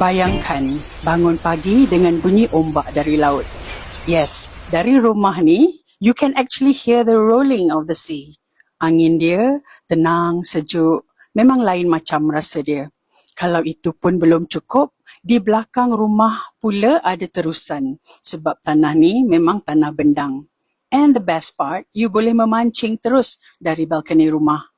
Bayangkan bangun pagi dengan bunyi ombak dari laut. Yes, dari rumah ni, you can actually hear the rolling of the sea. Angin dia tenang, sejuk, memang lain macam rasa dia. Kalau itu pun belum cukup, di belakang rumah pula ada terusan sebab tanah ni memang tanah bendang. And the best part, you boleh memancing terus dari balkoni rumah.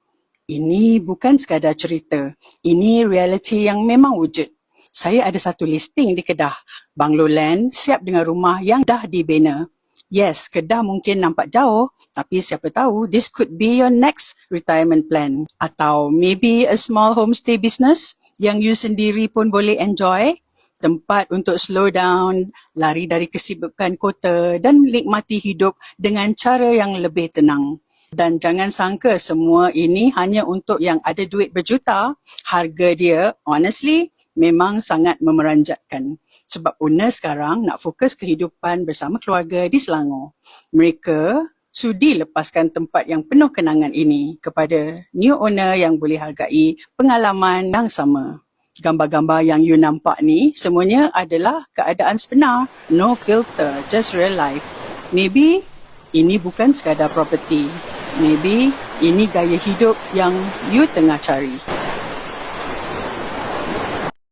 Ini bukan sekadar cerita, ini realiti yang memang wujud. Saya ada satu listing di Kedah. Banglo Land siap dengan rumah yang dah dibina. Yes, Kedah mungkin nampak jauh, tapi siapa tahu this could be your next retirement plan. Atau maybe a small homestay business yang you sendiri pun boleh enjoy. Tempat untuk slow down, lari dari kesibukan kota dan menikmati hidup dengan cara yang lebih tenang. Dan jangan sangka semua ini hanya untuk yang ada duit berjuta. Harga dia, honestly, memang sangat memeranjatkan. Sebab owner sekarang nak fokus kehidupan bersama keluarga di Selangor. Mereka sudi lepaskan tempat yang penuh kenangan ini kepada new owner yang boleh hargai pengalaman yang sama. Gambar-gambar yang you nampak ni, semuanya adalah keadaan sebenar. No filter, just real life. Maybe ini bukan sekadar property. Maybe ini gaya hidup yang you tengah cari.